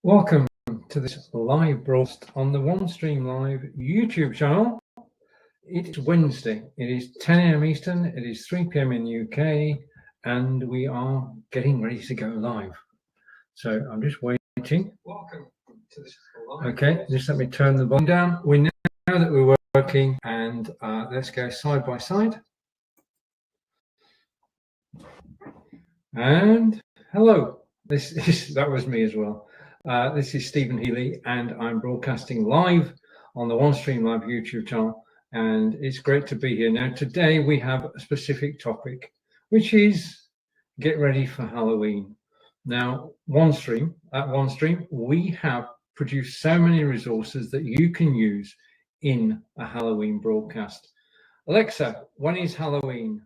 Welcome to this live broadcast on the OneStream Live YouTube channel. It is Wednesday, it is 10 AM Eastern, it is 3 PM in the UK, and we are getting ready to go live. So I'm just waiting. Welcome to this live. Okay, just let me turn the volume down. We know that we're working, and let's go side by side. And hello, that was me as well. This is Stephen Healy, and I'm broadcasting live on the OneStream Live YouTube channel, and it's great to be here. Now, today we have a specific topic, which is get ready for Halloween. Now, at OneStream, we have produced so many resources that you can use in a Halloween broadcast. Alexa, when is Halloween?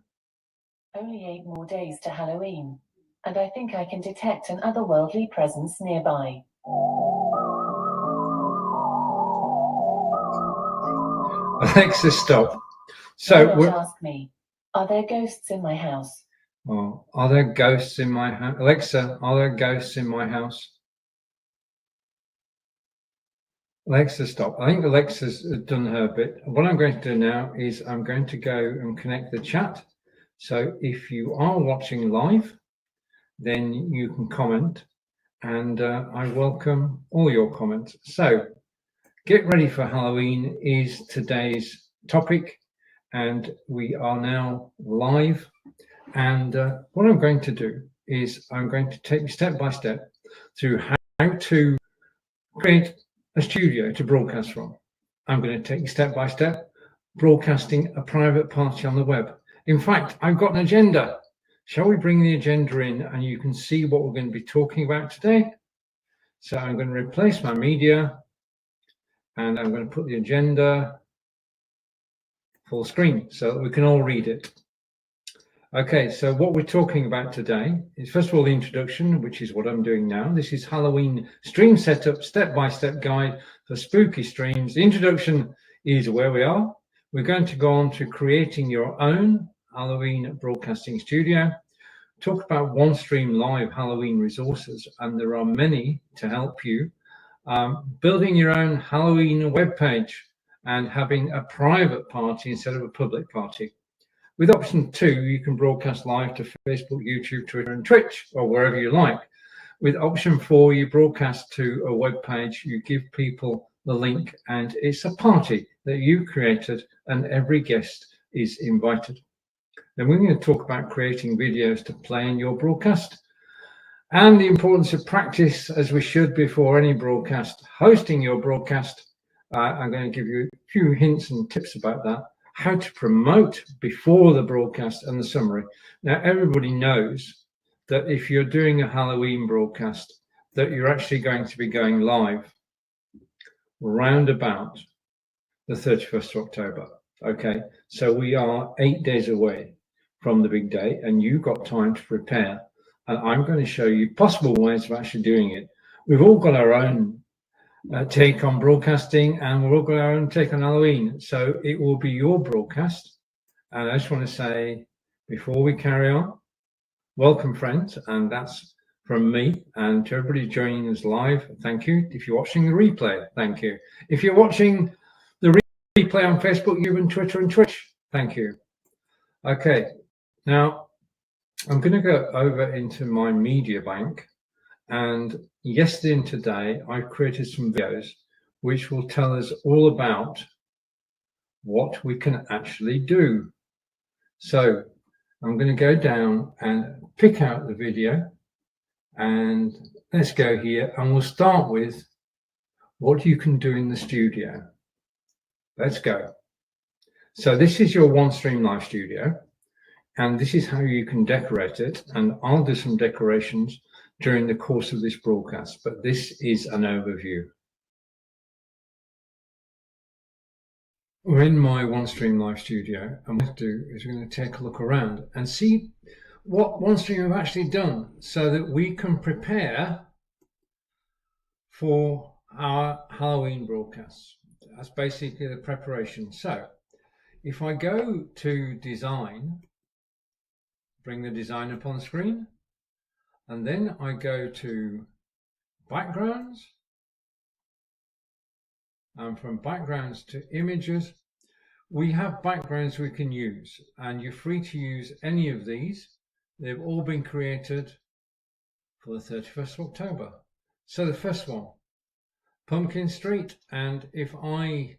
Only 8 more days to Halloween, and I think I can detect an otherworldly presence nearby. Alexa, stop. So Don't ask me. Are there ghosts in my house? Oh, are there ghosts in my house? Alexa, are there ghosts in my house? Alexa, stop. I think Alexa's done her bit. What I'm going to do now is I'm going to go and connect the chat. So if you are watching live, then you can comment, and I welcome all your comments. So get ready for Halloween is today's topic, and we are now live. And what I'm going to do is I'm going to take you step by step through how to create a studio to broadcast from. I'm going to take you step by step broadcasting a private party on the web. In fact, I've got an agenda. Shall we bring the agenda in and you can see what we're going to be talking about today? So I'm going to replace my media and I'm going to put the agenda full screen so that we can all read it. Okay, so what we're talking about today is, first of all, the introduction, which is what I'm doing now. This is Halloween stream setup, step-by-step guide for spooky streams. The introduction is where we are. We're going to go on to creating your own Halloween broadcasting studio, talk about OneStream Live Halloween resources, and there are many to help you, building your own Halloween webpage and having a private party instead of a public party. With option 2, you can broadcast live to Facebook, YouTube, Twitter, and Twitch, or wherever you like. With option 4, you broadcast to a web page, you give people the link, and it's a party that you created, and every guest is invited. Then we're going to talk about creating videos to play in your broadcast, and the importance of practice, as we should before any broadcast, hosting your broadcast. I'm going to give you a few hints and tips about that. How to promote before the broadcast and the summary. Now, everybody knows that if you're doing a Halloween broadcast, that you're actually going to be going live round about the 31st of October. Okay, so we are 8 days away from the big day, and you've got time to prepare. And I'm going to show you possible ways of actually doing it. We've all got our own take on broadcasting, and we're all got our own take on Halloween, so it will be your broadcast. And I just want to say, before we carry on, welcome friends, and that's from me, and to everybody joining us live, thank you. If you're watching the replay, thank you. If you're watching the replay on Facebook, YouTube, and Twitter and Twitch, thank you. Okay, now I'm going to go over into my media bank. And yesterday and today, I've created some videos which will tell us all about what we can actually do. So I'm going to go down and pick out the video, and let's go here, and we'll start with what you can do in the studio. Let's go. So this is your OneStream Live studio, and this is how you can decorate it, and I'll do some decorations during the course of this broadcast, but this is an overview. We're in my OneStream Live studio, and what we're going to do is we're going to take a look around and see what OneStream have actually done so that we can prepare for our Halloween broadcasts. That's basically the preparation. So if I go to design, bring the design up on screen, and then I go to backgrounds, and from backgrounds to images. We have backgrounds we can use, and you're free to use any of these. They've all been created for the 31st of October. So the first one, Pumpkin Street, and if I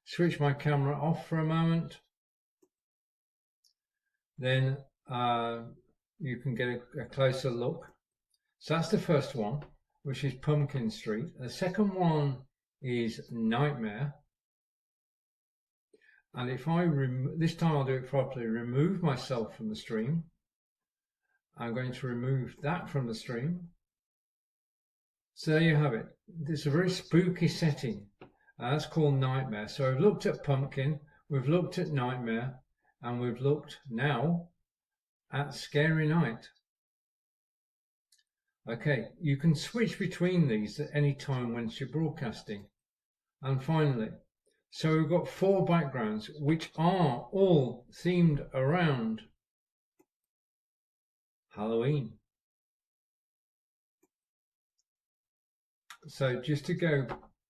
switch my camera off for a moment, then you can get a closer look. So that's the first one, which is Pumpkin Street. The second one is Nightmare. And if I this time I'll do it properly, remove myself from the stream. I'm going to remove that from the stream. So there you have it. It's a very spooky setting. That's called Nightmare. So we've looked at Pumpkin, we've looked at Nightmare, and we've looked now at Scary Night. Okay, you can switch between these at any time once you're broadcasting. And finally, so we've got 4 backgrounds which are all themed around Halloween. So just to go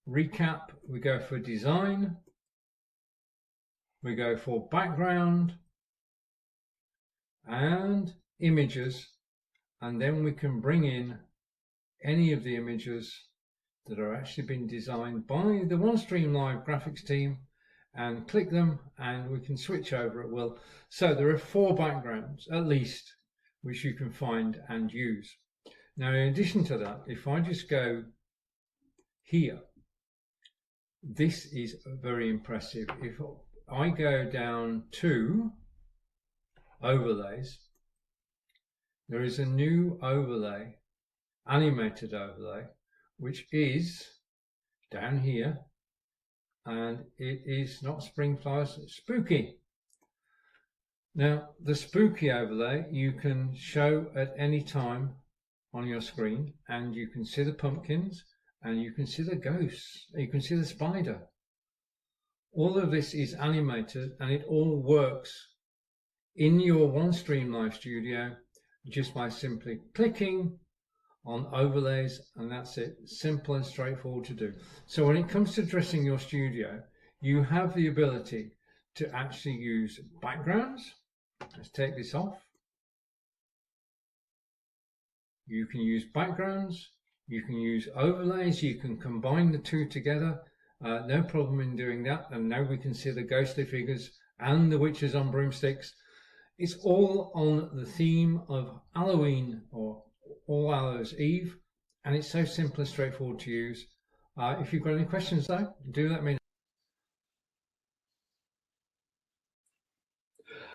recap, we go for design, we go for background and images, and then we can bring in any of the images that are actually been designed by the OneStream Live graphics team and click them, and we can switch over at will. So there are 4 backgrounds at least which you can find and use. Now in addition to that, if I just go here, this is very impressive. If I go down to overlays, there is a new overlay, animated overlay, which is down here, and it is not spring flowers, it's spooky. Now the spooky overlay you can show at any time on your screen, and you can see the pumpkins, and you can see the ghosts, you can see the spider. All of this is animated, and it all works in your OneStream Live Studio just by simply clicking on overlays, and that's it. Simple and straightforward to do. So when it comes to dressing your studio, you have the ability to actually use backgrounds. Let's take this off. You can use backgrounds, you can use overlays, you can combine the two together. No problem in doing that. And now we can see the ghostly figures and the witches on broomsticks. It's all on the theme of Halloween, or All Hallows Eve, and it's so simple and straightforward to use. If you've got any questions though, do let me know.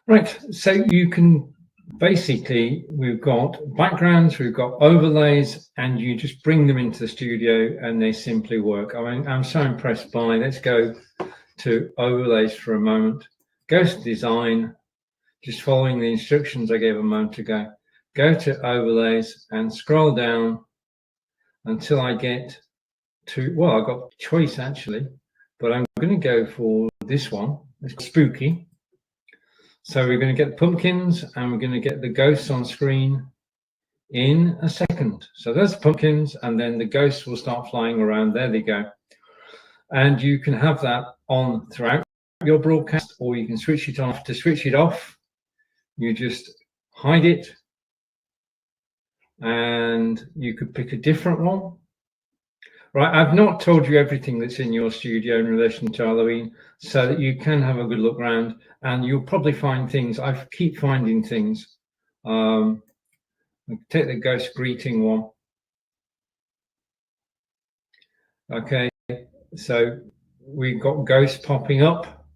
Right, so you can basically, we've got backgrounds, we've got overlays, and you just bring them into the studio and they simply work. I mean, I'm so impressed by, let's go to overlays for a moment. Go to design, just following the instructions I gave a moment ago. Go to overlays and scroll down until I get to, well, I've got choice actually, but I'm going to go for this one. It's spooky. So we're going to get pumpkins and we're going to get the ghosts on screen in a second. So there's the pumpkins, and then the ghosts will start flying around. There they go. And you can have that on throughout your broadcast, or you can switch it off. To switch it off, you just hide it, and you could pick a different one. Right, I've not told you everything that's in your studio in relation to Halloween, so that you can have a good look around, and you'll probably find things. I keep finding things. Take the ghost greeting one. Okay, so we've got ghosts popping up.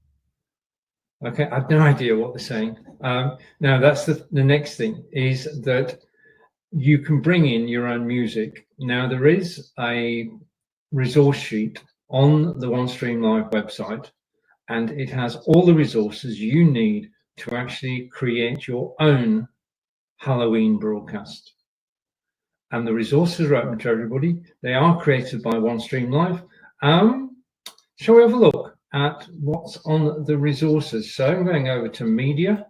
Okay, I have no idea what they're saying. Now that's the next thing, is that you can bring in your own music. Now there is a resource sheet on the OneStream Live website, and it has all the resources you need to actually create your own Halloween broadcast. And the resources are open to everybody. They are created by OneStream Live. Shall we have a look at what's on the resources? So I'm going over to media,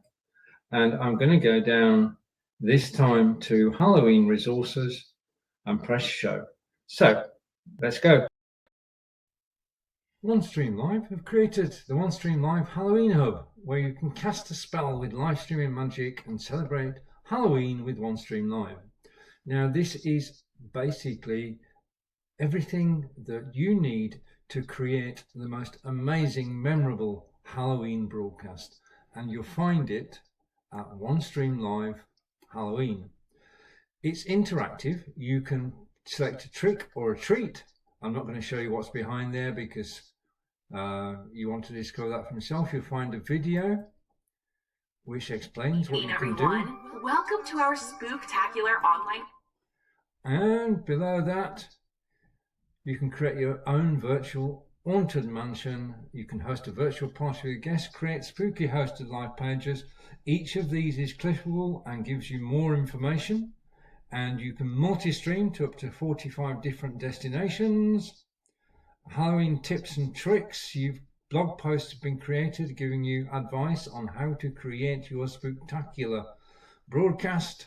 and I'm going to go down this time to Halloween resources and press show. So let's go. OneStream Live have created the OneStream Live Halloween Hub, where you can cast a spell with live streaming magic and celebrate Halloween with OneStream Live. Now, this is basically everything that you need to create the most amazing, memorable Halloween broadcast, and you'll find it at OneStream Live Halloween. It's interactive. You can select a trick or a treat. I'm not going to show you what's behind there because you want to discover that for yourself. You'll find a video which explains what you can do. Welcome to our spooktacular online. And below that, you can create your own virtual haunted mansion. You can host a virtual party with guests, create spooky hosted live pages. Each of these is clickable and gives you more information. And you can multi-stream to up to 45 different destinations. Halloween tips and tricks. Blog posts have been created giving you advice on how to create your spooktacular broadcast.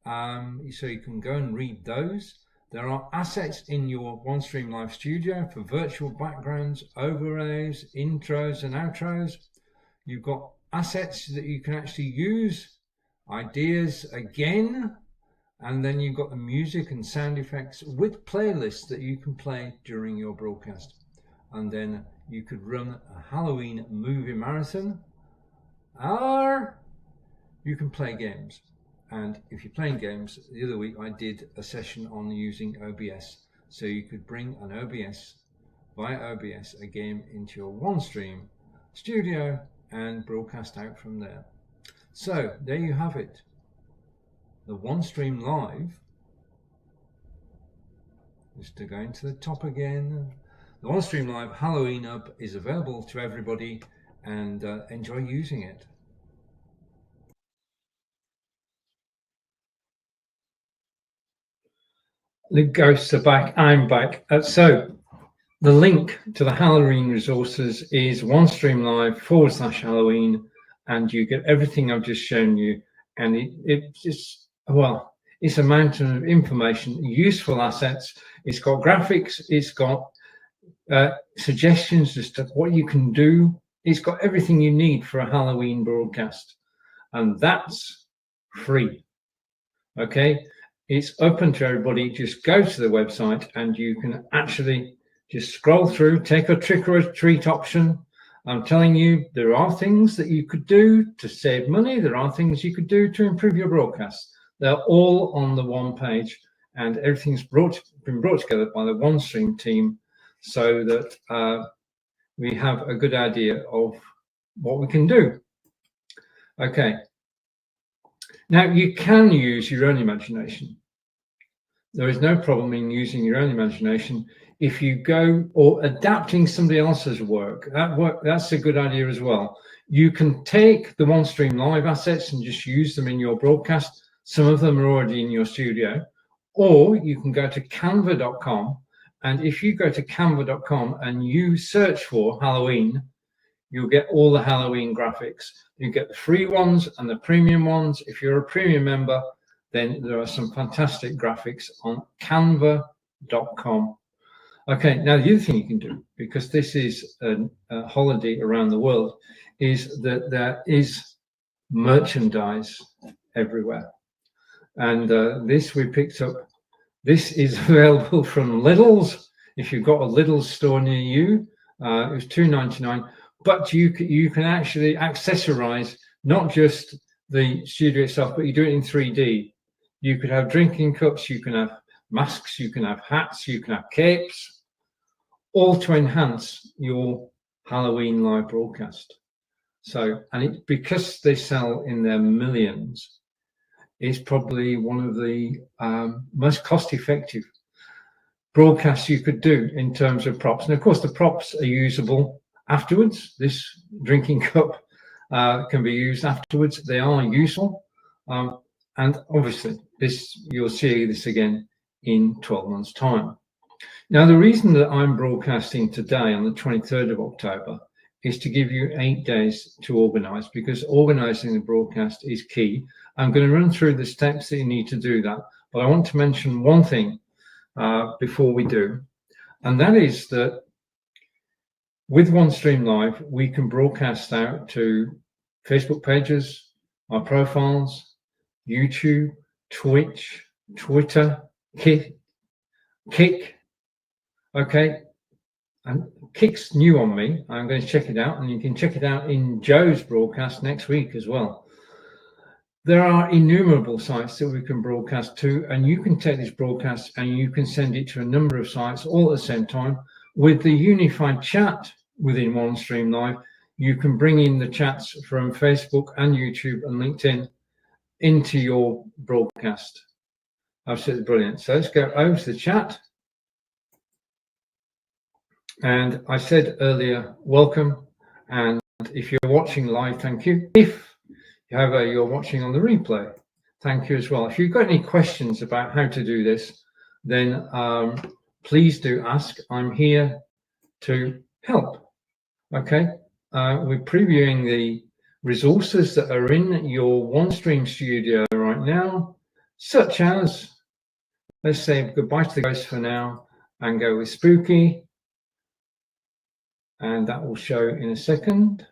So you can go and read those. There are assets in your OneStream Live studio for virtual backgrounds, overlays, intros and outros. You've got assets that you can actually use, ideas again, and then you've got the music and sound effects with playlists that you can play during your broadcast. And then you could run a Halloween movie marathon, or you can play games. And if you're playing games, the other week I did a session on using OBS. So you could bring an OBS, via OBS, a game into your OneStream studio and broadcast out from there. So there you have it. The OneStream Live, just to go into the top again, the OneStream Live Halloween Hub is available to everybody, and enjoy using it. The ghosts are back. I'm back. So the link to the Halloween resources is OneStream Live /Halloween, and you get everything I've just shown you. And it's just, well, it's a mountain of information, useful assets. It's got graphics. It's got suggestions as to what you can do. It's got everything you need for a Halloween broadcast, and that's free. Okay. It's open to everybody. Just go to the website and you can actually just scroll through, take a trick or a treat option. I'm telling you, there are things that you could do to save money. There are things you could do to improve your broadcast. They're all on the one page, and everything's been brought together by the OneStream team so that we have a good idea of what we can do. Okay. Now, you can use your own imagination. There is no problem in using your own imagination. If you go or adapting somebody else's work, that's a good idea as well. You can take the OneStream Live assets and just use them in your broadcast. Some of them are already in your studio. Or you can go to canva.com. And if you go to canva.com and you search for Halloween, you'll get all the Halloween graphics. You get the free ones and the premium ones. If you're a premium member, then there are some fantastic graphics on canva.com. Okay, now the other thing you can do, because this is a holiday around the world, is that there is merchandise everywhere. And this we picked up. This is available from Lidl's. If you've got a Lidl's store near you, it was $2.99. But you can actually accessorize not just the studio itself, but you do it in 3D. You could have drinking cups, you can have masks, you can have hats, you can have capes, all to enhance your Halloween live broadcast. So, and because they sell in their millions, it's probably one of the most cost-effective broadcasts you could do in terms of props. And of course, the props are usable afterwards. This drinking cup can be used afterwards. They are useful. And obviously, you'll see this again in 12 months' time. Now, the reason that I'm broadcasting today on the 23rd of October is to give you 8 days to organize, because organizing the broadcast is key. I'm going to run through the steps that you need to do that. But I want to mention one thing, before we do, and that is that with OneStream Live, we can broadcast out to Facebook pages, our profiles, YouTube, Twitch, Twitter, Kick. Okay, and Kick's new on me. I'm going to check it out, and you can check it out in Joe's broadcast next week as well. There are innumerable sites that we can broadcast to, and you can take this broadcast and you can send it to a number of sites all at the same time. With the unified chat within OneStream Live, you can bring in the chats from Facebook and YouTube and LinkedIn into your broadcast. Absolutely brilliant. So let's go over to the chat. And I said earlier, welcome. And if you're watching live, thank you. If, however, you're watching on the replay, thank you as well. If you've got any questions about how to do this, then please do ask. I'm here to help. Okay. We're previewing the resources that are in your OneStream studio right now, such as, let's say goodbye to the ghost for now and go with spooky. And that will show in a second.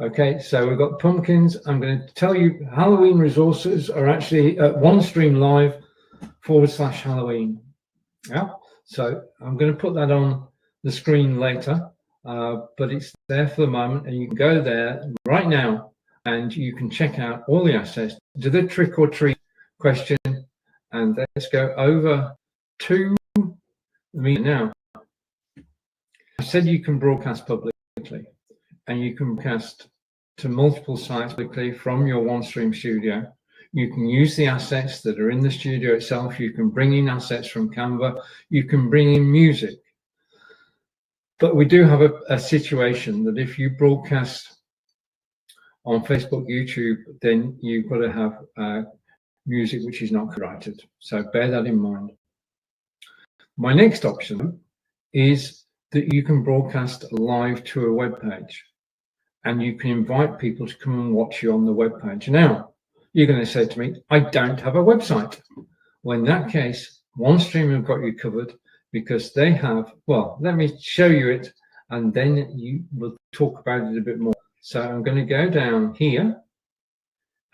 Okay, so we've got pumpkins. I'm going to tell you Halloween resources are actually at OneStream Live/Halloween. Yeah, so I'm going to put that on the screen later, but it's there for the moment, and you can go there right now and you can check out all the assets. Do the trick or treat question, and let's go over to me now. I said you can broadcast publicly, and you can broadcast to multiple sites publicly from your OneStream studio. You can use the assets that are in the studio itself. You can bring in assets from Canva. You can bring in music. But we do have a situation that if you broadcast on Facebook, YouTube, then you've got to have music which is not copyrighted. So bear that in mind. My next option is that you can broadcast live to a web page, and you can invite people to come and watch you on the web page. Now, you're going to say to me, I don't have a website. Well, in that case, OneStream have got you covered, because they have, well, let me show you it, and then you will talk about it a bit more. So I'm going to go down here,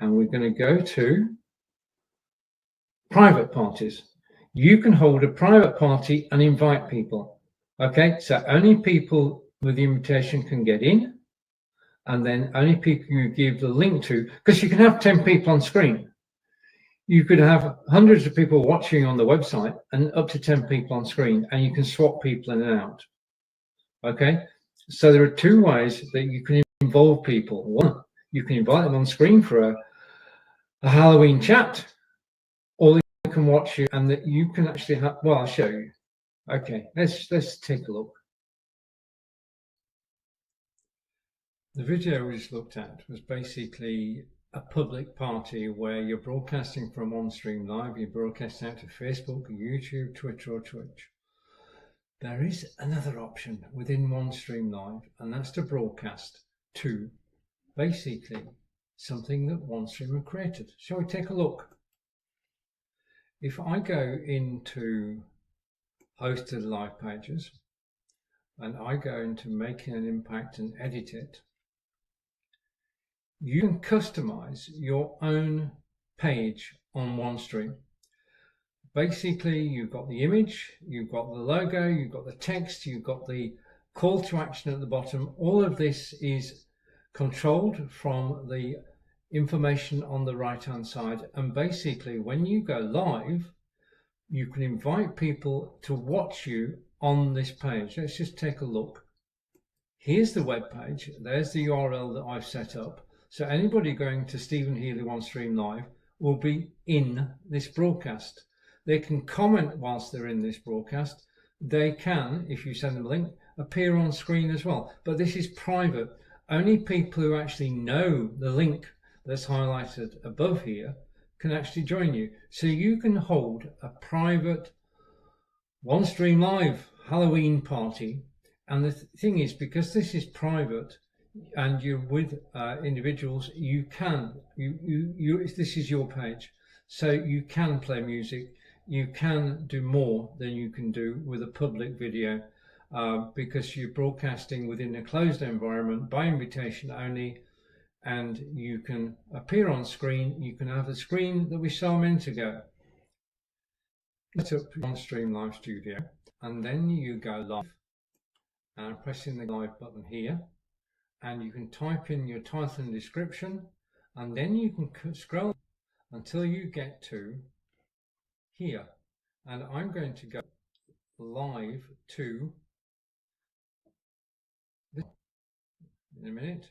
and we're going to go to private parties. You can hold a private party and invite people. Okay, so only people with the invitation can get in, and then only people you give the link to, because you can have 10 people on screen. You could have hundreds of people watching on the website and up to 10 people on screen, and you can swap people in and out. Okay, so there are two ways that you can involve people. One, you can invite them on screen for a Halloween chat, or they can watch you, and that you can actually have, well, I'll show you. Okay, let's take a look. The video we just looked at was basically a public party where you're broadcasting from OneStream Live. You broadcast out to Facebook, YouTube, Twitter, or Twitch. There is another option within OneStream Live, and that's to broadcast to basically something that OneStream have created. Shall we take a look? If I go into hosted live pages and I go into making an impact and edit it, you can customize your own page on OneStream. Basically, you've got the image, you've got the logo, you've got the text, you've got the call to action at the bottom. All of this is controlled from the information on the right hand side, and basically when you go live, you can invite people to watch you on this page. Let's just take a look. Here's the web page. There's the URL that I've set up. So anybody going to Stephen Healy OneStream Live will be in this broadcast. They can comment whilst they're in this broadcast. They can, if you send them a link, appear on screen as well. But this is private. Only people who actually know the link that's highlighted above here can actually join you. So you can hold a private OneStream Live Halloween party. And the thing is, because this is private and you're with individuals, you can, this is your page. So you can play music, you can do more than you can do with a public video, because you're broadcasting within a closed environment by invitation only, and you can appear on screen. You can have a screen that we saw a minute ago. Set up OneStream Live Studio, and then you go live, and I'm pressing the live button here, and you can type in your title and description, and then you can scroll until you get to here, and I'm going to go live to this in a minute.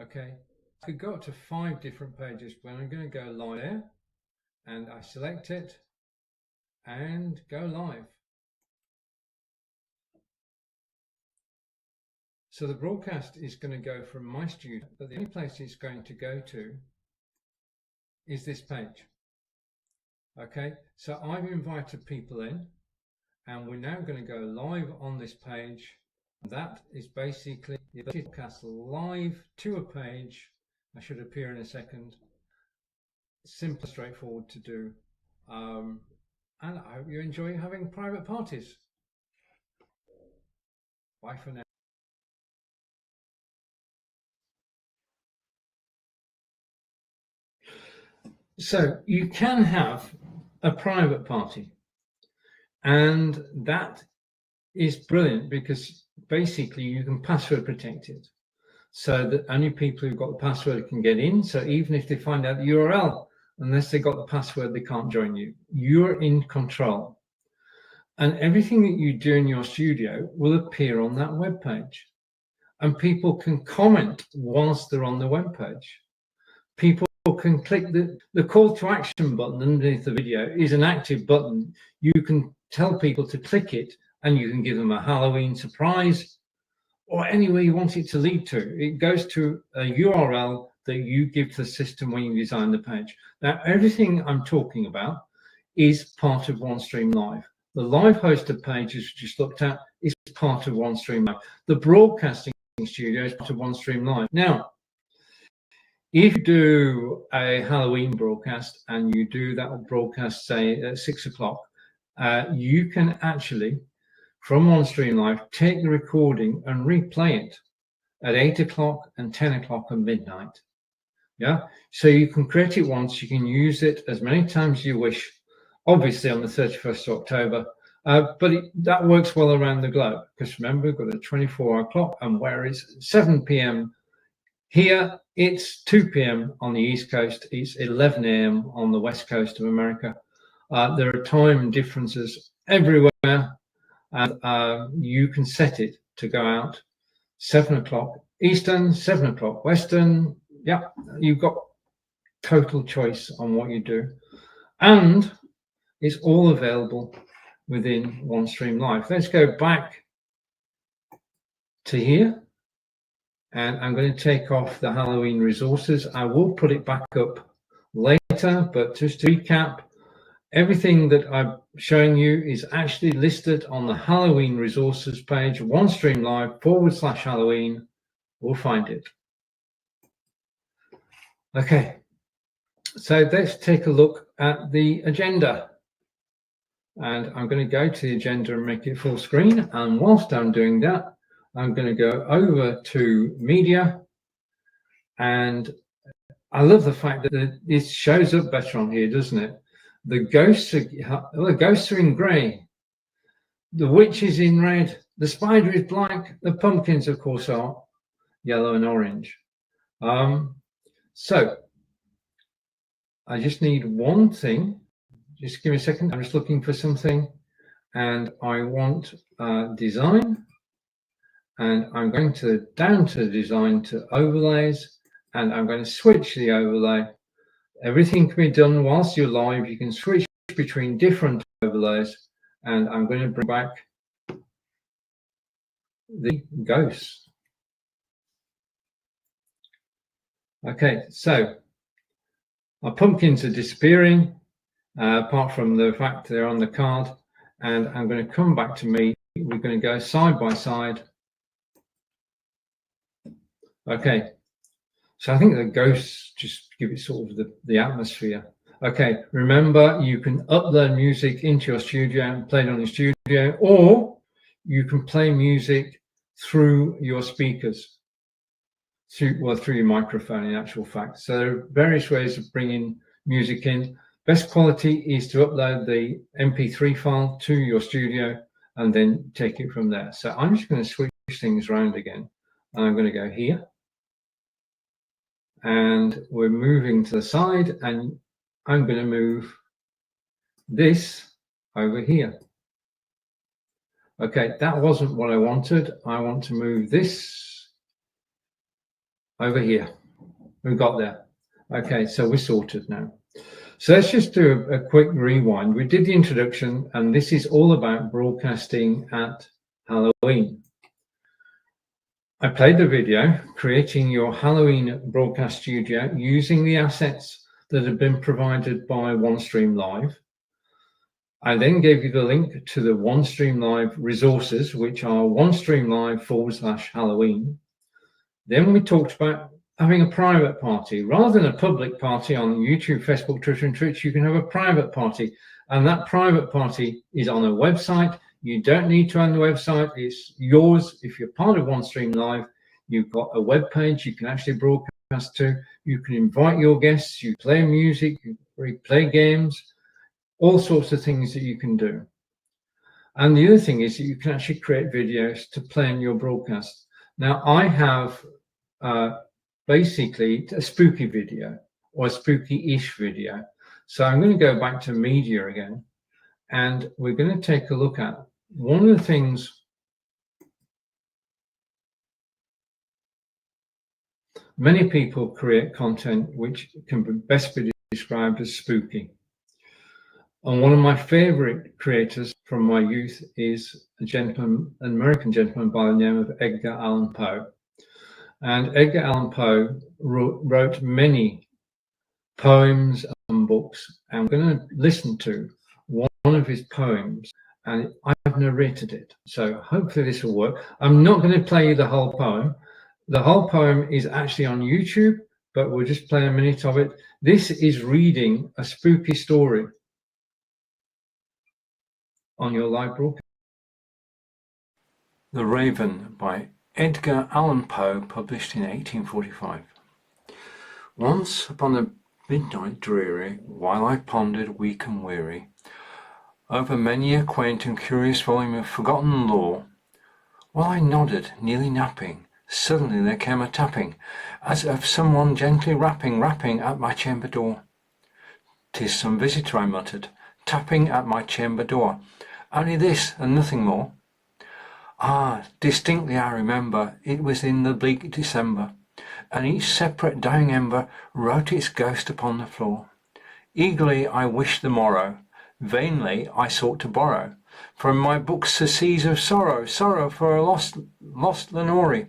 Okay, I could go up to 5 different pages, but I'm going to go live there, and I select it and go live. So the broadcast is going to go from my studio, but the only place it's going to go to is this page. Okay, so I've invited people in, and we're now going to go live on this page. That is basically the broadcast live to a page. I should appear in a second. Simple, straightforward to do, and I hope you enjoy having private parties. Bye for now. So you can have a private party, and that is brilliant because basically you can password protect it so that only people who've got the password can get in. So even if they find out the URL, unless they got the password, they can't join you. You're in control, and everything that you do in your studio will appear on that web page, and people can comment whilst they're on the web page. People can click the call to action button underneath the video is an active button. You can tell people to click it, and you can give them a Halloween surprise or anywhere you want it to lead to. It goes to a URL that you give to the system when you design the page. Now, everything I'm talking about is part of OneStream Live. The live hosted pages we just looked at is part of OneStream Live. The broadcasting studio is part of OneStream Live. Now, if you do a Halloween broadcast and you do that broadcast, say at 6 o'clock, you can actually, from OneStream Live, take the recording and replay it at 8 o'clock and 10 o'clock and midnight. Yeah, so you can create it once, you can use it as many times as you wish, obviously on the 31st of October, but that works well around the globe, because remember, we've got a 24-hour clock, and where it's 7 p.m. here, it's 2 p.m. on the East Coast, it's 11 a.m. on the West Coast of America. There are time differences everywhere, and you can set it to go out 7 o'clock Eastern, 7 o'clock Western. Yeah, you've got total choice on what you do, and it's all available within OneStream Live. Let's go back to here, and I'm going to take off the Halloween resources. I will put it back up later, but just to recap, everything that I'm showing you is actually listed on the Halloween resources page, OneStream Live /Halloween. We'll find it. Okay, so let's take a look at the agenda. And I'm going to go to the agenda and make it full screen. And whilst I'm doing that, I'm going to go over to media. And I love the fact that it shows up better on here, doesn't it? The ghosts are in grey. The witch is in red. The spider is black. The pumpkins, of course, are yellow and orange. So I just need one thing. Just give me a second. I'm just looking for something, and I want design, and I'm going to down to design to overlays, and I'm going to switch the overlay. Everything can be done whilst you're live. You can switch between different overlays, and I'm going to bring back the ghosts. Okay, so our pumpkins are disappearing, apart from the fact they're on the card, and I'm going to come back to me. We're going to go side by side. Okay, so I think the ghosts just give it sort of the atmosphere. Okay, remember you can upload music into your studio and play it on your studio, or you can play music through your speakers, through your microphone in actual fact. So there are various ways of bringing music in. Best quality is to upload the MP3 file to your studio and then take it from there. So I'm just going to switch things around again. I'm going to go here. And we're moving to the side, and I'm going to move this over here. Okay, that wasn't what I wanted. I want to move this over here. We got there. Okay, so we're sorted now. So let's just do a quick rewind. We did the introduction, and this is all about broadcasting at Halloween. I played the video, creating your Halloween broadcast studio using the assets that have been provided by OneStream Live. I then gave you the link to the OneStream Live resources, which are OneStream Live /Halloween. Then we talked about having a private party. Rather than a public party on YouTube, Facebook, Twitter, and Twitch, you can have a private party. And that private party is on a website. You don't need to own the website. It's yours. If you're part of OneStream Live, you've got a web page you can actually broadcast to. You can invite your guests. You play music. You play games. All sorts of things that you can do. And the other thing is that you can actually create videos to play in your broadcast. Now, I have basically a spooky video or a spooky-ish video. So I'm going to go back to media again, and we're going to take a look at one of the things many people create content which can best be described as spooky. And one of my favorite creators from my youth is an American gentleman by the name of Edgar Allan Poe. And Edgar Allan Poe wrote many poems and books. And I'm going to listen to one of his poems, and I've narrated it. So hopefully this will work. I'm not going to play you the whole poem. The whole poem is actually on YouTube, but we'll just play a minute of it. This is reading a spooky story on your live broadcast. The Raven by Edgar Allan Poe, published in 1845. Once upon a midnight dreary, while I pondered weak and weary over many a quaint and curious volume of forgotten lore, while I nodded, nearly napping, suddenly there came a tapping, as of someone gently rapping at my chamber door. "'Tis some visitor," I muttered, tapping at my chamber door. "Only this, and nothing more." Ah, distinctly I remember, it was in the bleak December, and each separate dying ember wrote its ghost upon the floor. Eagerly I wished the morrow, vainly I sought to borrow from my books surcease of sorrow, sorrow for a lost Lenore,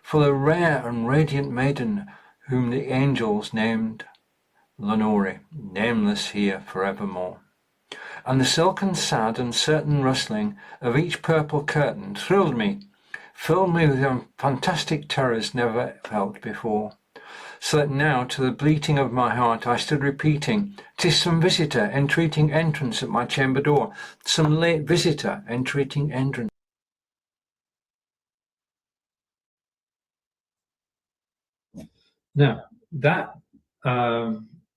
for the rare and radiant maiden whom the angels named Lenore, nameless here forevermore. And the silken, sad, and certain rustling of each purple curtain thrilled me, filled me with fantastic terrors never felt before, so that now to the bleating of my heart I stood repeating, "'Tis some visitor entreating entrance at my chamber door, some late visitor entreating entrance." Now, that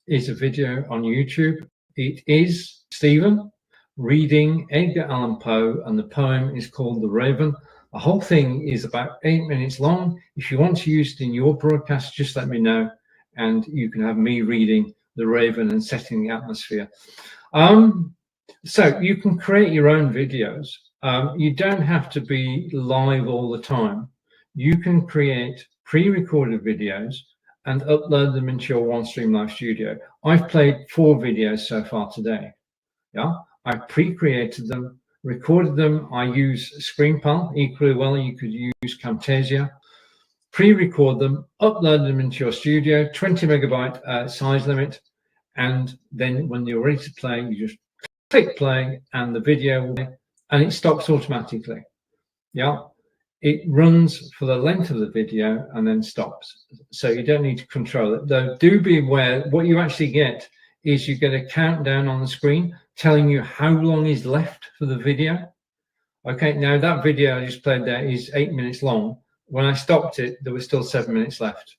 is a video on YouTube. It is Stephen reading Edgar Allan Poe, and the poem is called The Raven. The whole thing is about 8 minutes long. If you want to use it in your broadcast, just let me know, and you can have me reading The Raven and setting the atmosphere. So you can create your own videos. You don't have to be live all the time. You can create pre-recorded videos and upload them into your OneStream Live studio. I've played 4 videos so far today. Yeah, I've pre-created them, recorded them. I use ScreenPal equally well. You could use Camtasia. Pre-record them, upload them into your studio, 20 megabyte size limit, and then when you're ready to play, you just click play, and the video will play, and it stops automatically. Yeah. It runs for the length of the video and then stops. So you don't need to control it. Though do be aware, what you actually get is you get a countdown on the screen telling you how long is left for the video. Okay, now that video I just played there is 8 minutes long. When I stopped it, there was still 7 minutes left.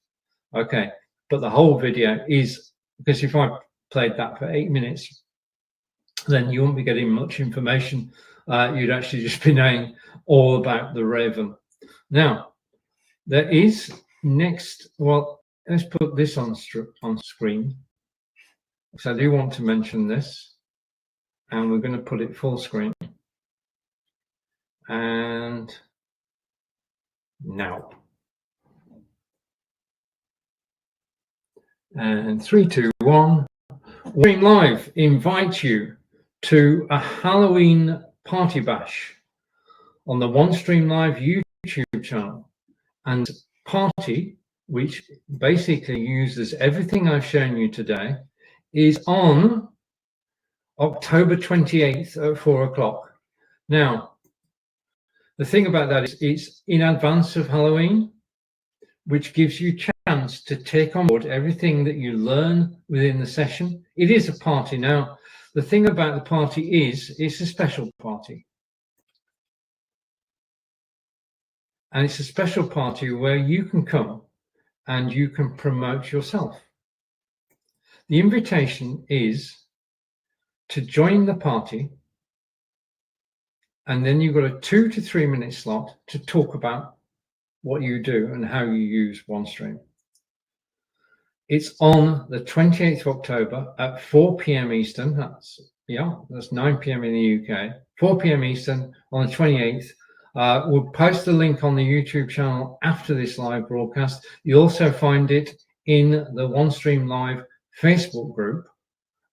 Okay, but the whole video is, because if I played that for 8 minutes, then you won't be getting much information. You'd actually just be knowing all about the Raven. Now, there is next, well, let's put this on screen. So I do want to mention this, and we're going to put it full screen. And now. And 3, 2, 1. Stream Live invite you to a Halloween party bash on the OneStream Live YouTube channel. And party, which basically uses everything I've shown you today, is on October 28th at 4 o'clock. Now, the thing about that is it's in advance of Halloween, which gives you chance to take on board everything that you learn within the session. It is a party. Now, the thing about the party is it's a special party. And it's a special party where you can come and you can promote yourself. The invitation is to join the party, and then you've got a 2 to 3 minute slot to talk about what you do and how you use OneStream. It's on the 28th of October at 4 p.m. Eastern. That's 9 p.m. in the UK. 4 p.m. Eastern on the 28th. We'll post the link on the YouTube channel after this live broadcast. You'll also find it in the OneStream Live Facebook group,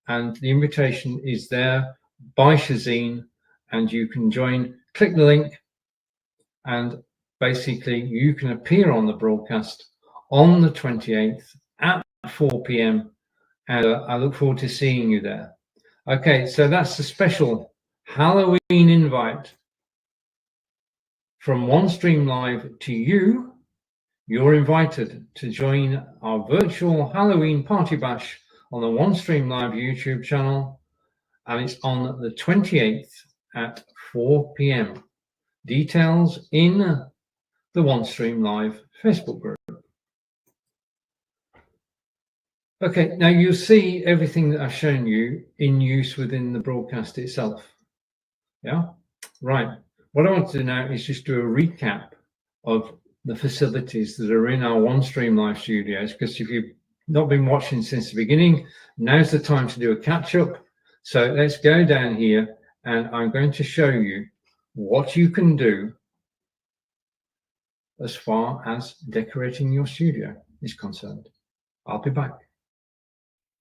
and the invitation is there by Shazeen, and you can join. Click the link, and basically you can appear on the broadcast on the 28th at 4 p.m. and I look forward to seeing you there. Okay, so that's the special Halloween invite from OneStream Live to you. You're invited to join our virtual Halloween party bash on the OneStream Live YouTube channel, and it's on the 28th at 4 p.m. Details in the OneStream Live Facebook group. Okay, now you'll see everything that I've shown you in use within the broadcast itself. Yeah, right. What I want to do now is just do a recap of the facilities that are in our OneStream Live studios, because if you've not been watching since the beginning, now's the time to do a catch up. So let's go down here, and I'm going to show you what you can do as far as decorating your studio is concerned. I'll be back.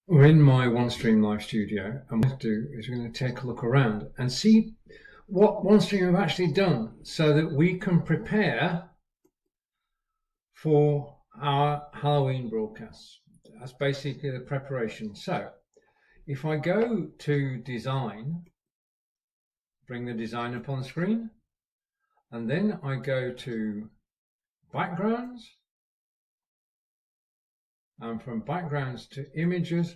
We're in my OneStream Live studio, and what we're going to do is we're going to take a look around and see what OneStream have actually done so that we can prepare for our Halloween broadcasts. That's basically the preparation. So if I go to design, bring the design up on the screen, and then I go to backgrounds, and from backgrounds to images,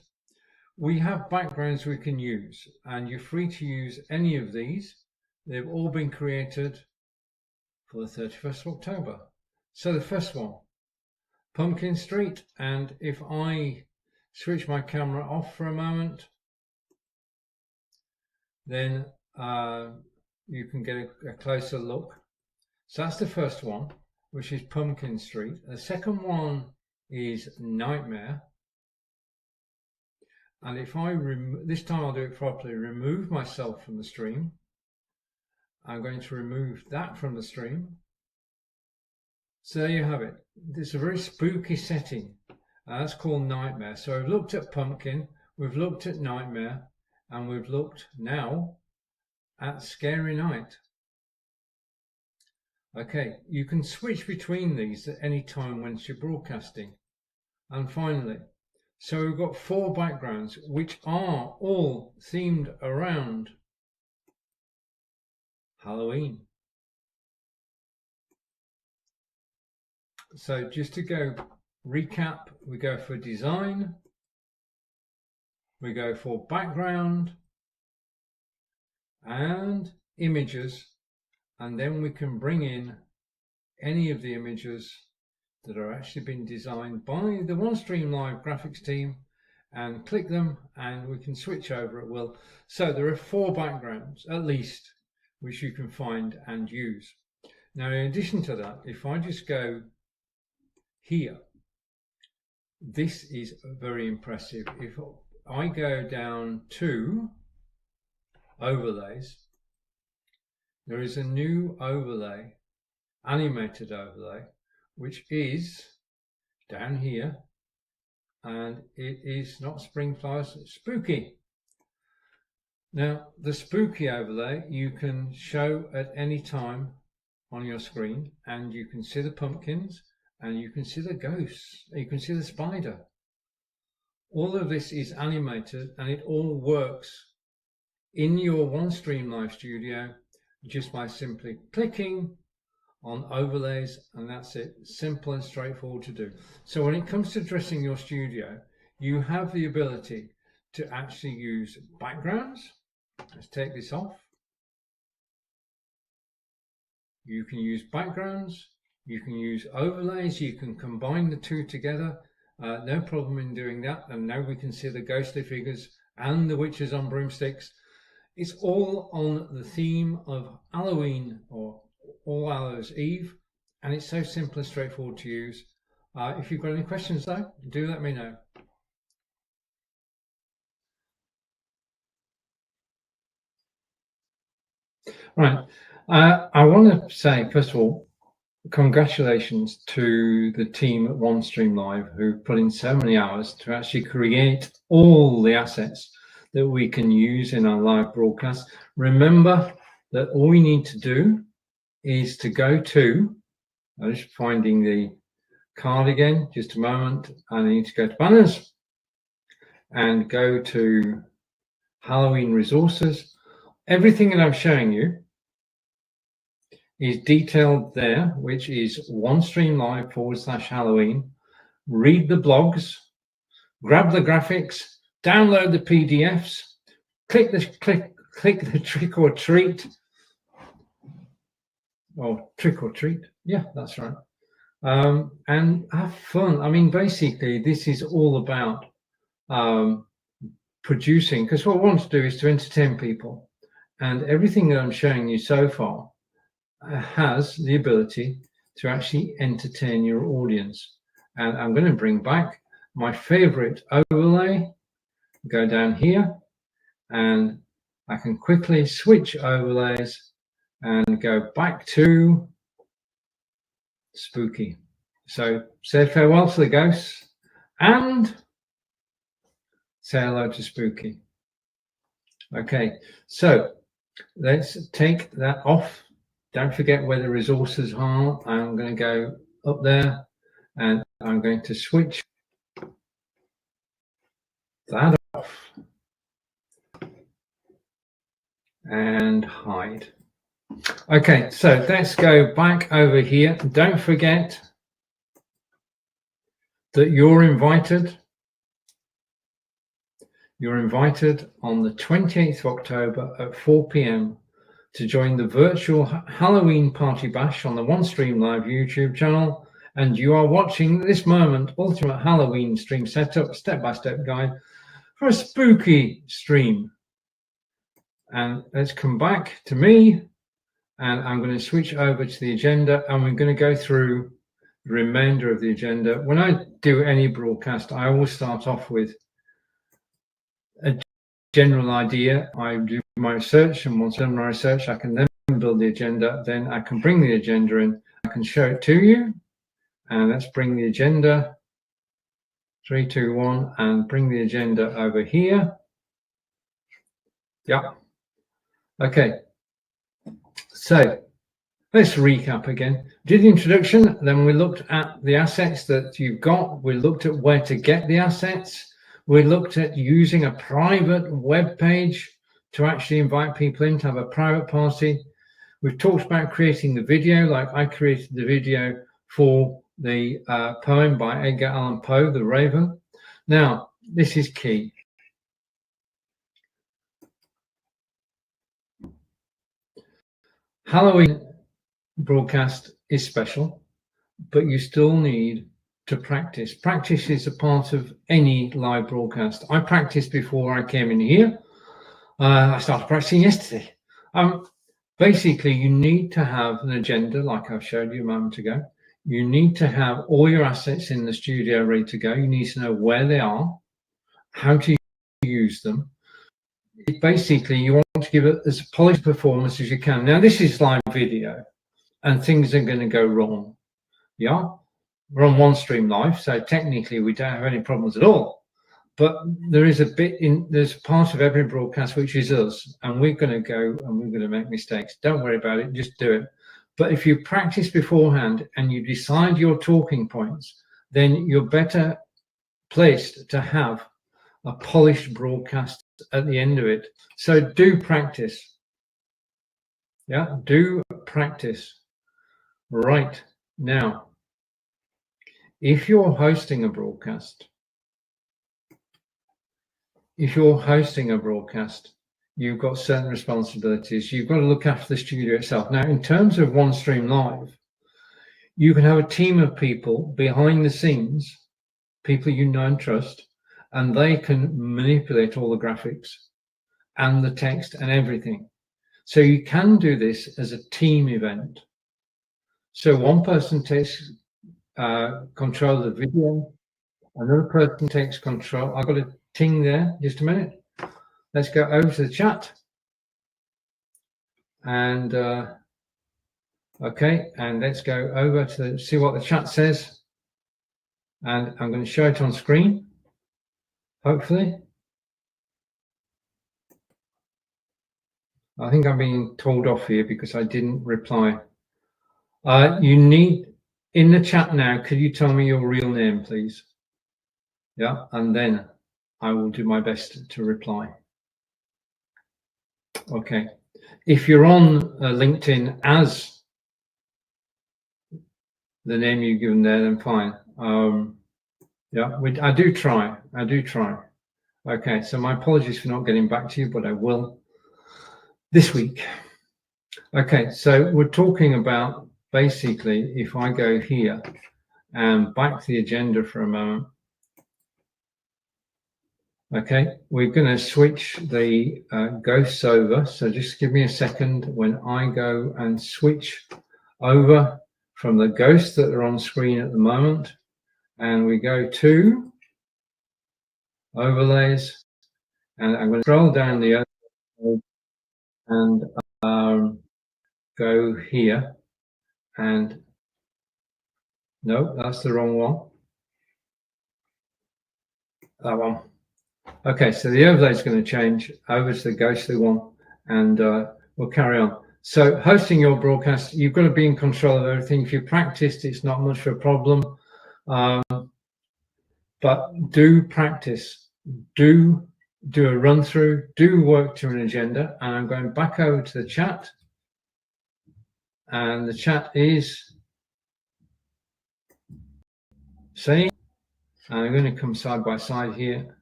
we have backgrounds we can use, and you're free to use any of these. They've all been created for the 31st of October. So the first one, Pumpkin Street, and if I switch my camera off for a moment, then you can get a closer look. So that's the first one, which is Pumpkin Street. The second one is Nightmare. And if I this time I'll do it properly, remove myself from the stream. I'm going to remove that from the stream. So there you have it. It's a very spooky setting. That's called Nightmare. So we've looked at Pumpkin, we've looked at Nightmare, and we've looked now at Scary Night. Okay, you can switch between these at any time once you're broadcasting. And finally, so we've got 4 backgrounds which are all themed around Halloween. So just to go recap, we go for design, we go for background and images, and then we can bring in any of the images that are actually been designed by the OneStream Live graphics team and click them, and we can switch over at will. So there are 4 backgrounds at least which you can find and use. Now, in addition to that, if I just go here, this is very impressive. If I go down to overlays, there is a new overlay, animated overlay, which is down here, and it is not spring flowers, it's spooky. Now, the spooky overlay you can show at any time on your screen, and you can see the pumpkins, and you can see the ghosts, you can see the spider. All of this is animated, and it all works in your OneStream Live Studio just by simply clicking on overlays, and that's it. Simple and straightforward to do. So when it comes to dressing your studio, you have the ability to actually use backgrounds. Let's take this off. You can use backgrounds, you can use overlays, you can combine the two together. No problem in doing that. And now we can see the ghostly figures and the witches on broomsticks. It's all on the theme of Halloween or All Hallows Eve, and it's so simple and straightforward to use. If you've got any questions though, do let me know. Right, I want to say first of all, congratulations to the team at OneStream Live who put in so many hours to actually create all the assets that we can use in our live broadcast. Remember that all we need to do is to go to, I'm just finding the card again, just a moment. I need to go to banners and go to Halloween resources. Everything that I'm showing you is detailed there, which is OneStream Live /Halloween. Read the blogs, grab the graphics, download the PDFs, click the trick or treat. Or trick or treat, yeah, that's right. And have fun. I mean, basically, this is all about producing, because what I want to do is to entertain people. And everything that I'm showing you so far has the ability to actually entertain your audience. And I'm going to bring back my favorite overlay, go down here, and I can quickly switch overlays and go back to spooky. So say farewell to the ghosts and say hello to spooky. Okay, so let's take that off. Don't forget where the resources are. I'm going to go up there and I'm going to switch that off and hide. Okay, so let's go back over here. Don't forget that you're invited. You're invited on the 28th of October at 4 p.m. to join the virtual Halloween Party Bash on the OneStream Live YouTube channel. And you are watching at this moment Ultimate Halloween Stream Setup, step-by-step guide for a spooky stream. And let's come back to me. And I'm going to switch over to the agenda, and we're going to go through the remainder of the agenda. When I do any broadcast, I always start off with a general idea. I do my research, and once I've done my research, I can then build the agenda. Then I can bring the agenda in. I can show it to you. And let's bring the agenda. 3, 2, 1, and bring the agenda over here. Yeah. Okay. So let's recap again. Did the introduction, then we looked at the assets that you've got. We looked at where to get the assets. We looked at using a private web page to actually invite people in to have a private party. We've talked about creating the video, like I created the video for the poem by Edgar Allan Poe, The Raven. Now, this is key. Halloween broadcast is special, but you still need to practice. Practice is a part of any live broadcast. I practiced before I came in here. I started practicing yesterday. Basically, you need to have an agenda, like I showed you a moment ago. You need to have all your assets in the studio ready to go. You need to know where they are, how to use them. Basically, you want to give it as polished performance as you can. Now, this is live video, and things are going to go wrong. Yeah, we're on OneStream Live, so technically we don't have any problems at all. But there is there's part of every broadcast which is us, and we're going to go and we're going to make mistakes. Don't worry about it, just do it. But if you practice beforehand and you decide your talking points, then you're better placed to have a polished broadcast at the end of it. So do practice. Yeah, do practice. Right now, if you're hosting a broadcast, you've got certain responsibilities. You've got to look after the studio itself. Now, in terms of OneStream Live, you can have a team of people behind the scenes, people you know and trust, and they can manipulate all the graphics and the text and everything. So you can do this as a team event. So one person takes control of the video, another person takes control. I've got a ting there, just a minute. Let's go over to the chat. And okay, and let's go over to see what the chat says. And I'm going to show it on screen, hopefully. I think I'm being told off here because I didn't reply. You need, in the chat now, could you tell me your real name, please? Yeah, and then I will do my best to reply. Okay. If you're on LinkedIn as the name you've given there, then fine. Yeah, I do try. Okay, so my apologies for not getting back to you, but I will this week. Okay, so we're talking about basically, if I go here and back to the agenda for a moment. Okay, we're going to switch the ghosts over. So just give me a second when I go and switch over from the ghosts that are on screen at the moment. And we go to overlays. And I'm going to scroll down the overlay and go here. And no, that's the wrong one. That one. Okay, so the overlay is going to change over to the ghostly one, and we'll carry on. So hosting your broadcast, you've got to be in control of everything. If you practiced, it's not much of a problem, but do practice, do a run through, do work to an agenda. And I'm going back over to the chat, and the chat is saying, and I'm going to come side by side here.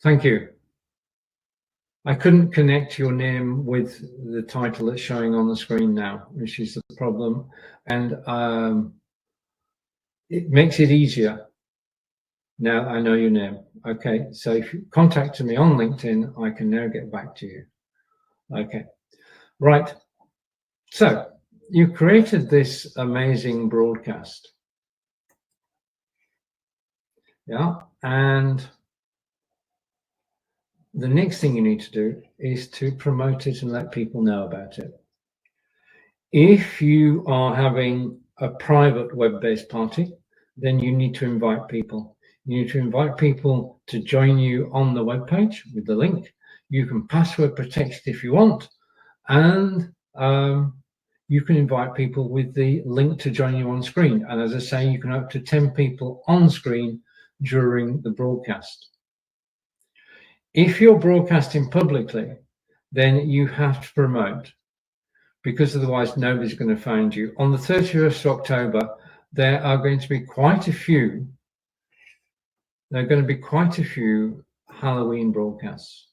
Thank you. I couldn't connect your name with the title that's showing on the screen now, which is the problem. And it makes it easier. Now I know your name. Okay, so if you contact me on LinkedIn, I can now get back to you. Okay, right. So you created this amazing broadcast. Yeah, and the next thing you need to do is to promote it and let people know about it. If you are having a private web-based party, then you need to invite people. You need to invite people to join you on the web page with the link. You can password protect it if you want, and you can invite people with the link to join you on screen. And as I say, you can have up to 10 people on screen during the broadcast. If you're broadcasting publicly, then you have to promote, because otherwise nobody's going to find you. On the 31st of October, there are going to be quite a few. There are going to be quite a few Halloween broadcasts.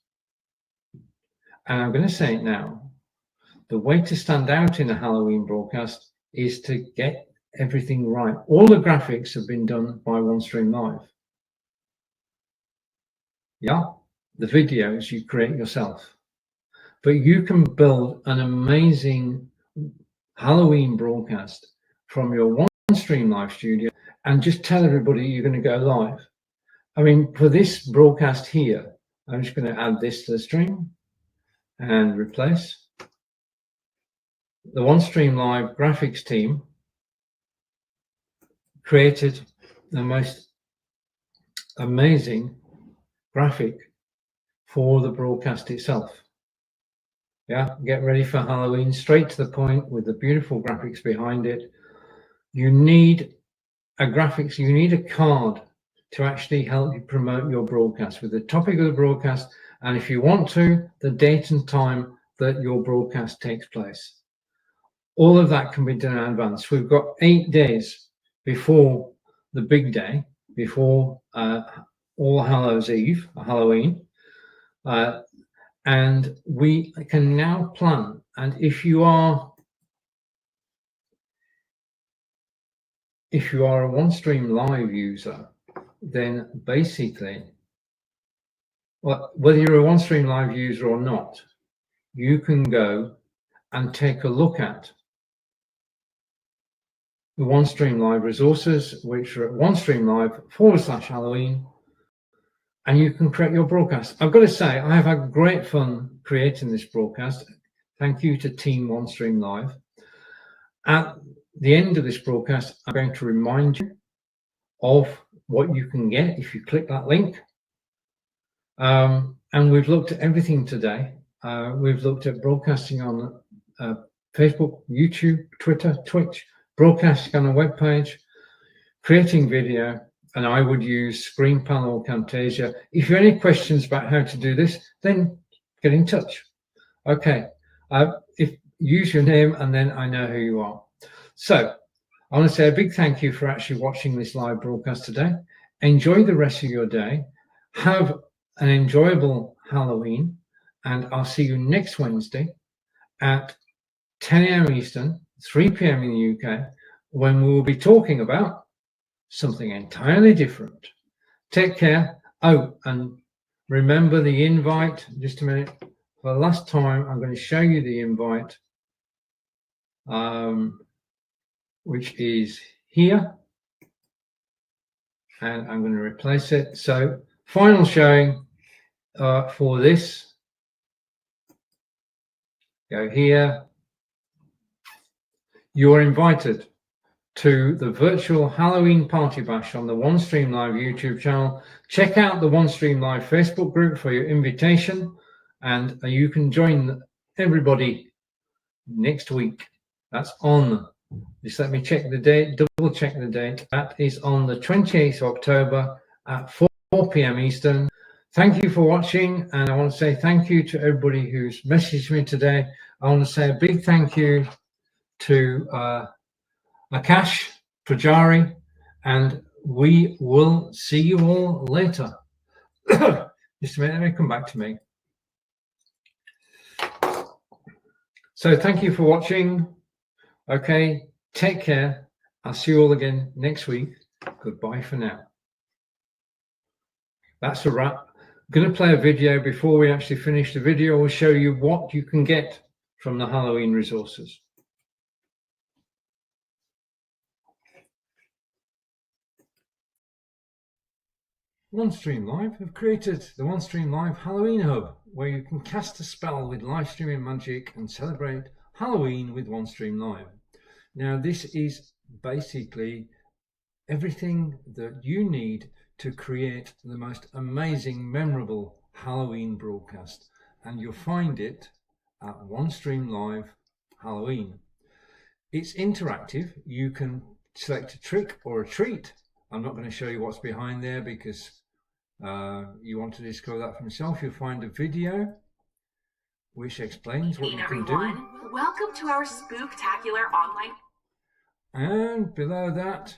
And I'm going to say it now. The way to stand out in a Halloween broadcast is to get everything right. All the graphics have been done by OneStream Live. Yeah, the videos you create yourself. But you can build an amazing Halloween broadcast from your OneStream Live studio and just tell everybody you're going to go live. I mean, for this broadcast here, I'm just going to add this to the stream and replace. The OneStream Live graphics team created the most amazing graphic for the broadcast itself. Yeah, get ready for Halloween, straight to the point with the beautiful graphics behind it. You need a graphics, you need a card to actually help you promote your broadcast with the topic of the broadcast, and if you want to, the date and time that your broadcast takes place. All of that can be done in advance. We've got 8 days before the big day, before All Hallows Eve, Halloween, and we can now plan. And if you are a OneStream Live user, then basically, well, whether you're a OneStream Live user or not, you can go and take a look at the OneStream Live resources, which are at OneStreamLive/Halloween, and you can create your broadcast. I've got to say, I have had great fun creating this broadcast. Thank you to Team OneStream Live. At the end of this broadcast, I'm going to remind you of what you can get if you click that link. And we've looked at everything today. We've looked at broadcasting on Facebook, YouTube, Twitter, Twitch, broadcasting on a web page, creating video, and I would use Screen Panel or Camtasia. If you have any questions about how to do this, then get in touch. Okay, use your name and then I know who you are. So I want to say a big thank you for actually watching this live broadcast today. Enjoy the rest of your day. Have an enjoyable Halloween, and I'll see you next Wednesday at 10 a.m. Eastern, 3 p.m. in the UK, when we will be talking about something entirely different. Take care. Oh, and remember the invite. Just a minute. For the last time, I'm going to show you the invite, which is here. And I'm going to replace it. So final showing for this. Go here. You are invited to the virtual Halloween party bash on the OneStream Live YouTube channel. Check out the OneStream Live Facebook group for your invitation, and you can join everybody next week. That's on, just let me check the date, double check the date. That is on the 28th of October at 4 p.m. Eastern. Thank you for watching, and I want to say thank you to everybody who's messaged me today. I want to say a big thank you to Akash, Prajari, and we will see you all later. Just a minute, let me come back to me. So thank you for watching. Okay, take care. I'll see you all again next week. Goodbye for now. That's a wrap. I'm going to play a video. Before we actually finish the video, we'll show you what you can get from the Halloween resources. OneStream Live have created the OneStream Live Halloween Hub, where you can cast a spell with live streaming magic and celebrate Halloween with OneStream Live. Now, this is basically everything that you need to create the most amazing, memorable Halloween broadcast, and you'll find it at OneStream Live Halloween. It's interactive. You can select a trick or a treat. I'm not going to show you what's behind there because you want to discover that for yourself. You'll find a video which explains what you can do. Welcome to our spooktacular online. And below that,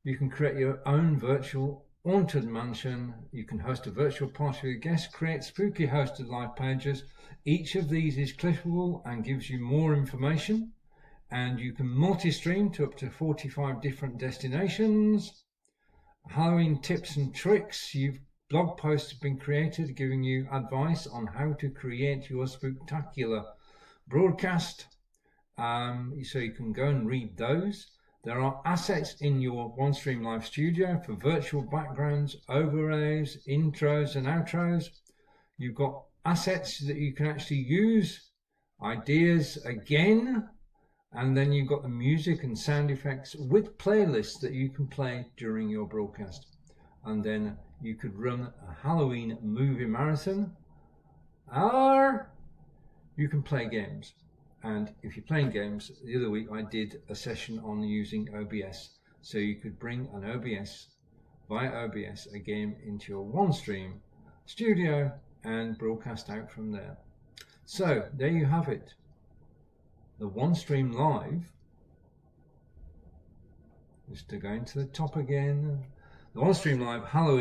you can create your own virtual Haunted Mansion. You can host a virtual party with guests, create spooky hosted live pages. Each of these is clickable and gives you more information, and you can multi-stream to up to 45 different destinations. Halloween tips and tricks. Blog posts have been created giving you advice on how to create your spooktacular broadcast, so you can go and read those. There are assets in your OneStream Live Studio for virtual backgrounds, overlays, intros and outros. You've got assets that you can actually use, ideas again, and then you've got the music and sound effects with playlists that you can play during your broadcast. And then you could run a Halloween movie marathon, or you can play games. And if you're playing games, the other week I did a session on using OBS. So you could bring an OBS, via OBS, a game into your OneStream studio and broadcast out from there. So there you have it. The OneStream Live, just to go into the top again, the OneStream Live Halloween